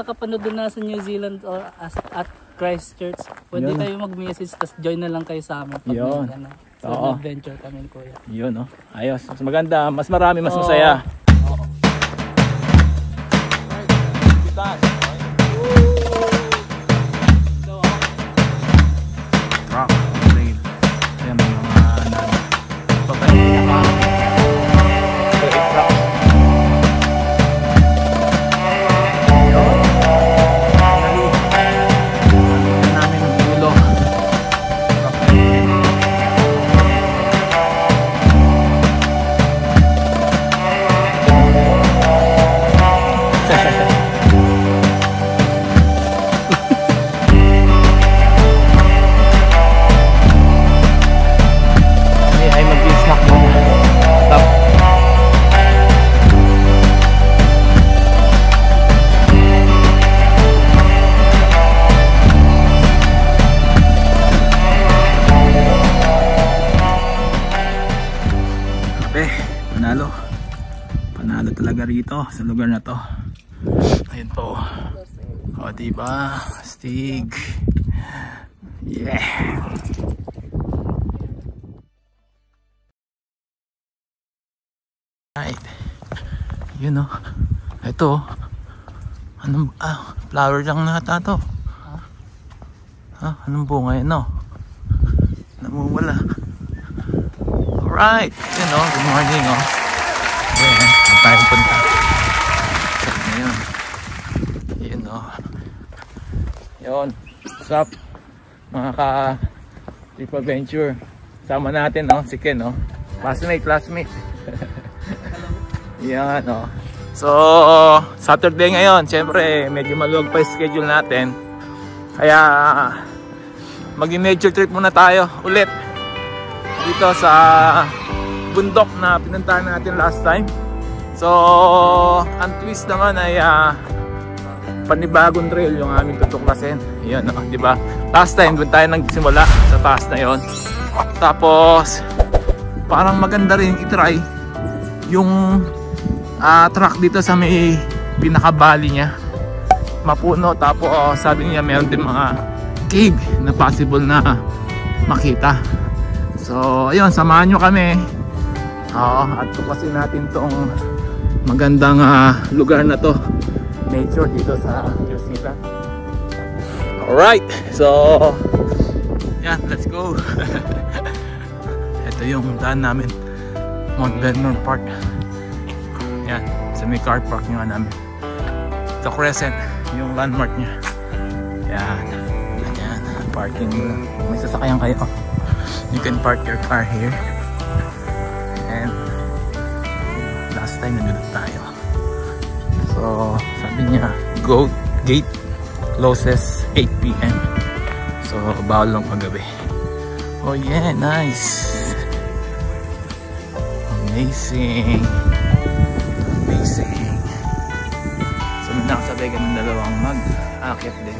nakakapanood doon na sa New Zealand or at Christchurch, pwede kayo mag-message tapos join na lang kayo sa amin. Yun. So, adventure kami kuya. Yun, no? Ayos. Mas maganda. Mas marami, mas masaya. Oo. Rock, rail. Ayan mga papayin na panalo talaga rito sa lugar na to. Ayun po. O diba, astig. Yeah. Right. Yun o. Ito. Anong flower lang nata to. Anong bunga yun o? Namumula. Alright. Yun o. Good morning o. Ayan. Saan tayo punta? Saan na yun? Yun o. Yun. What's up? Mga ka-trip adventure. Sama natin o. Si Ken o. Classmate. Yan o. So, Saturday ngayon. Siyempre, medyo maluwag pa yung schedule natin. Kaya, mag-nature trip muna tayo ulit. Dito sa bundok na pinuntahan natin last time. So, ang twist naman ay panibagong trail yung aming tutuklasin. Yan o, diba? Last time, doon tayo nagsimula sa taas na yon. Tapos, parang maganda rin i-try yung track dito sa may pinakabali niya. Mapuno, tapos sabi niya meron din mga cave na possible na makita. So ayun, samahan nyo kami at tuklasin natin tong magandang lugar na to, nature dito sa New Zealand. Alright, so yan, let's go. Ito yung daan namin, Mount Vernon Park. Yan, sa may car park nga namin. The Crescent, yung landmark niya. Yan, yan, parking. May sasakyan kayo, you can park your car here. And last time nandun tayo. So sabi niya, gate closes 8 PM. So bawal lang paggabi. Oh yeah, nice. Amazing. So may nakasabay kami dalawang mag-aakyat din.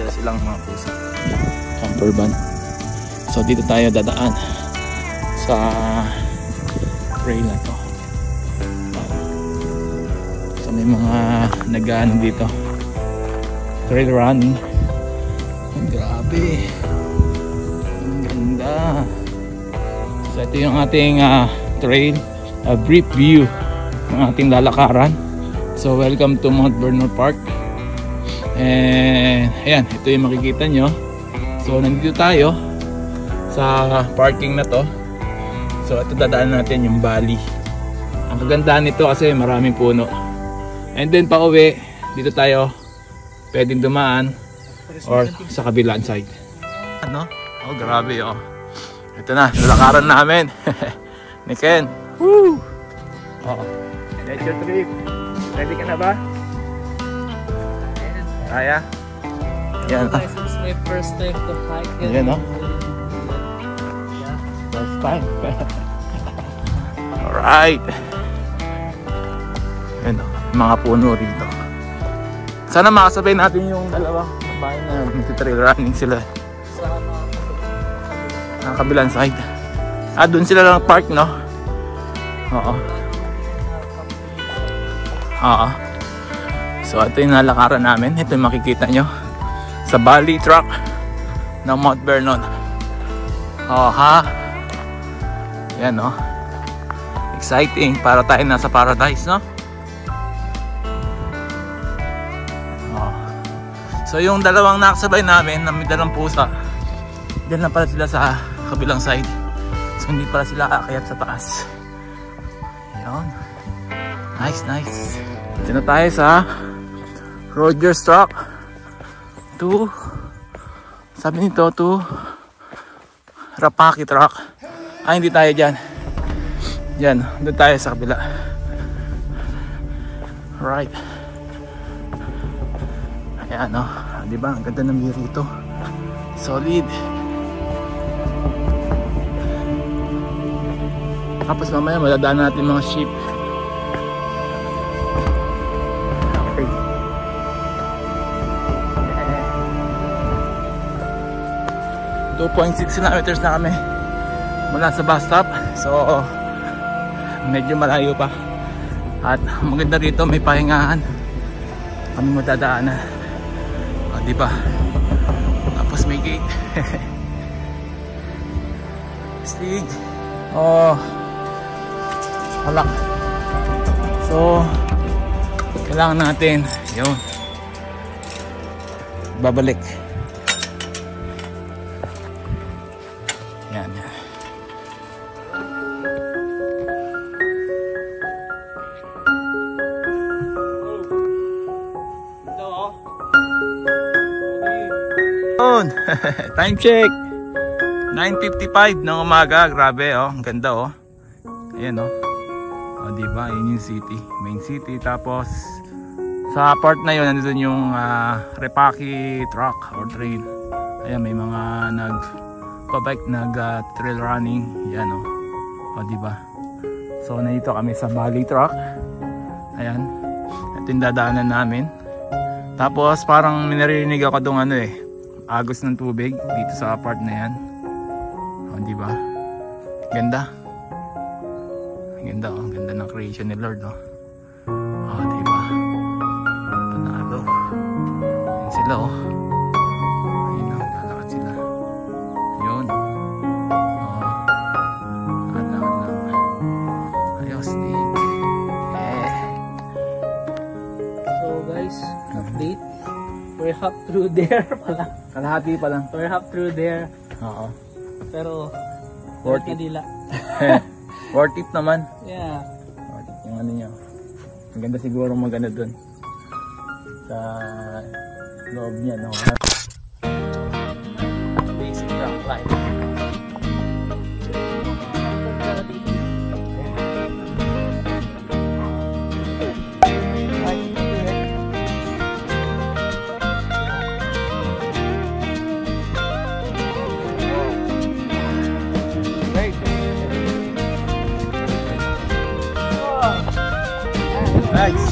Dala silang mga pusa, camper van. So dito tayo dadaan sa trail na to. So may mga nag-ano dito, trail running. Oh, grabe, ang ganda. So ito yung ating trail, a brief view ng ating lalakaran. So welcome to Mount Vernon Park. And ayan, ito yung makikita nyo. So nandito tayo sa parking na to. So ito dadaan natin yung valley. Ang kagandahan nito kasi maraming puno. And then pa uwi, dito tayo pwedeng dumaan or sa kabilang side. Ano? Oh grabe oh. Ito na, lalakaran namin. Ni Ken. Woo! Oh, nature trip. Ready ka na ba? Kaya? Yan. This is my first time to hike. Yan no? First time. Alright. Yan no, mga puno rito. Sana makasabay natin yung dalawang bahay na trail running sila. Sa kabilang side. Doon sila lang park no? Oo. So ito yung nalakaran namin. Ito yung makikita nyo sa Bali Track ng Mount Vernon. Oh ha. Yan no. Exciting. Para tayo nasa paradise, no? Oh. So yung dalawang nakasabay namin na may dalang pusa, dyan lang pala sila sa kabilang side. So hindi pala sila aakyat sa taas. Yan. Nice, nice. Dito na tayo sa Roger's Track to, sabi nito, to Rapaki Track. Ah, hindi tayo dyan. Yan, doon tayo sa kabila. Right. Ayan, no? Diba? Ang ganda ng view rito. Solid. Tapos mamaya madadaan natin mga sheep. Okay. 2.6 kilometers na kami mula sa bus stop. So medyo malayo pa. At maganda rito, may pahingahan kami madadaanan. O, diba? Tapos may gate. Stig. Oh, halak. So kailangan natin yun, babalik. Yan, yan. Time check 9:55 ng umaga. Grabe, oh, ang ganda, oh. Ayan, oh. Oh, diba? Yun yung city, main city. Tapos sa part na yun, nandun yung Rapaki Track or trail. Ayan, may mga nag-bike, nag-trail running. Yan, oh. Oh, diba? So nandito kami sa Bali Track. Ayan, ito yung dadaanan namin. Tapos parang minarinig ako doon ano eh, agos ng tubig dito sa part na yan. O, diba? Ganda. Ganda, oh. Ganda ng creation ni Lord, oh. O, diba? Panalo. Yan sila, oh. Ayun, oh. Lalakad sila. Yun. O. Lalakad lang. Ayos, Nick. So guys, update. We're half through there pala. Kalahati pa lang. We're half through there. Oo. Pero Worth it. Kanila. Worth it naman. Yeah. Worth it yung ano nyo. Ang ganda siguro maganda dun sa loob niya, no? Basic rock life. Nice.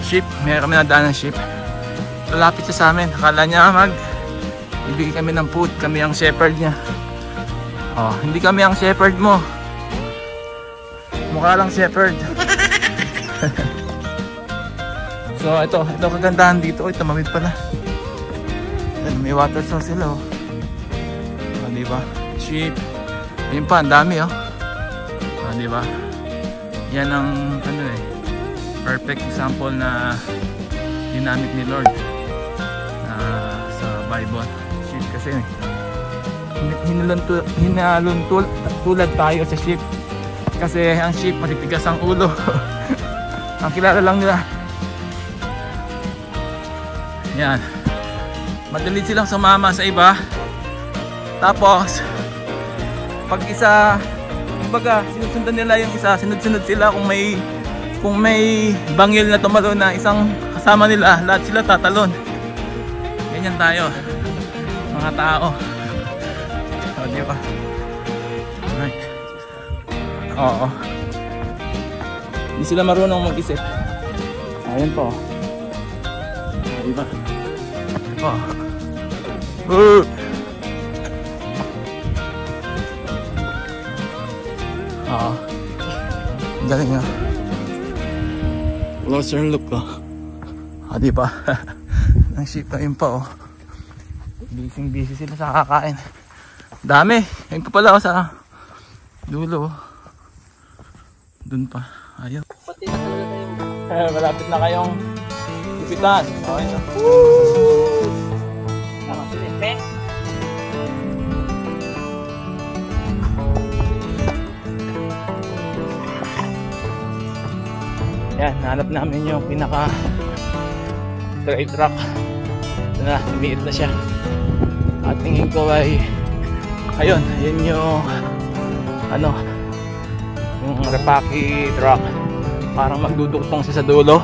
Ship, may kami nadaan ng ship. Lalapit siya sa amin. Akala niya ibigay kami ng food. Kami ang shepherd niya. Oh, hindi kami ang shepherd mo. Mukha lang shepherd. So ito kagandahan dito. Ito tumawid pala. May water source sila, oh. Oh, diba? Sheep. Ayun pa, ang dami, oh. Oh, diba? Yan ang ano eh, perfect example na ginamit ni Lord sa Bible. Sheep kasi hinalon tulad tayo sa sheep. Kasi ang sheep matitigas ang ulo. Ang kilala lang nila. Yan. Madali silang sumama sa iba. Tapos pag isa, kumbaga sinusundan nila yung isa, sunod-sunod sila. Kung may bangil na tumalon na isang kasama nila, lahat sila tatalon. Ganyan tayo, mga tao. O, diba? Alright. Oo. Hindi sila marunong mag-isip. Ayan po. Diba? Oh. Oo. Galing nga. Closer look ko. Diba? Ang ship ayun pa oh. Busy sila sa kakain. Dami. Ayun pa pala sa dulo. Dun pa. Ayaw. Pati na talaga tayo. Malapit na kayong ipitan. Okay na. Yan, nahanap namin yung pinaka dry truck. Ito na, lumiit na siya. At tingin ko ay ayun, yun yung ano, yung repaki truck. Parang magduduktong siya sa dulo.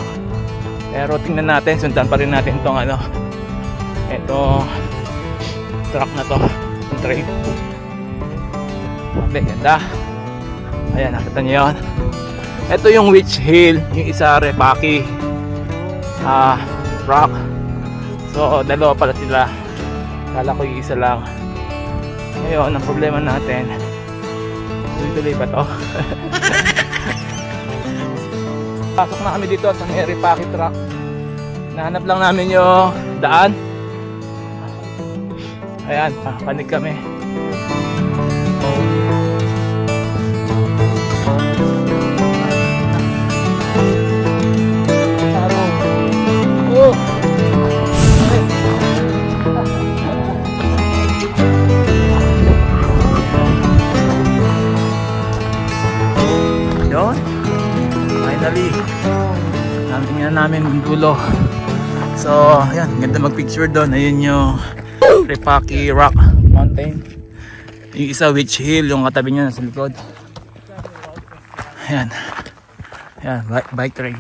Pero tingnan natin, sundan pa rin natin itong ano, itong truck na to, yung train. Sabi, ganda. Ayan, nakita niyo yun. Ito yung Witch Hill, yung isa repaki truck. So dalawa pala sila. Kala ko yung isa lang. Ngayon, ang problema natin, tuloy-tuloy ba to? Pasok na kami dito sa may repaki truck. Nahanap lang namin yung daan. Ayan, panik kami. Finally, tingnan namin yung dulo. So, ayan, ganda mag-picture doon. Ayun yung Repaki Rock Mountain. Yung isa Witch Hill, yung katabi niya sa likod. Ayan. Ayan, bike trail.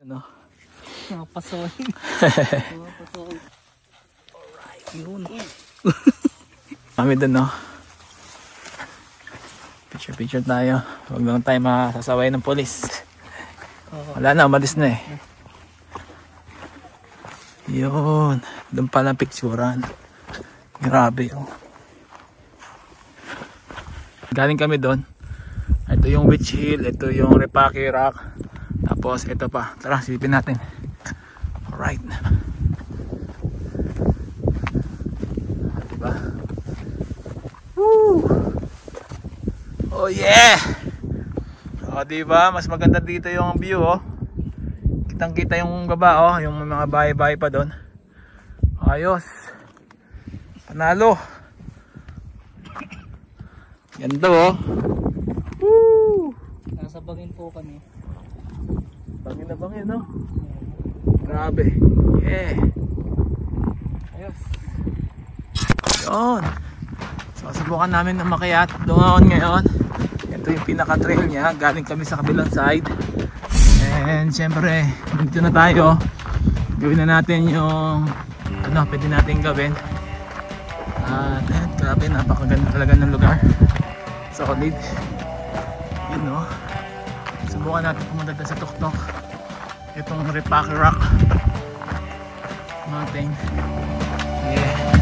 Ano? Mga pasoy. Mga pasoy. Alright, yun. Kami dun, no? Picture tayo. Huwag lang tayo masasaway ng polis. Wala na, umalis na eh. Yun. Doon pala picturean. Grabe, oh. Galing kami doon. Ito yung Witch Hill, ito yung Repake Rock. Tapos ito pa. Tara, silipin natin. Alright. Diba? Woo! Oh yeah! O diba, mas maganda dito yung view oh. Kitang kita yung baba oh, yung mga bahay-bahay pa doon. Ayos. Panalo. Ganda oh. Woo! Nasa Bangin po kami. Bangin na bangin no? Grabe. Yeah. Ayos. Yun. So subukan namin na makiat doon ngayon. Ito yung pinaka trail niya. Galing kami sa kabilang side. And syempre dito na tayo. Gawin na natin yung ano pwede natin gawin. At grabe, napakaganda talaga ng lugar. Solid. Yun no. Subukan natin pumunta sa tuktok. Itong Repake Rock Mountain. Yeah.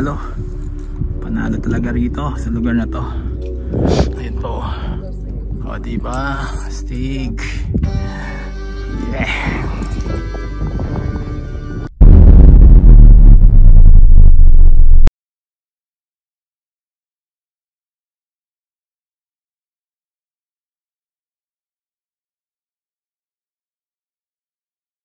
Panalo. Panalo talaga rito sa lugar na to. Ayun po. O diba? Astig. Yeah.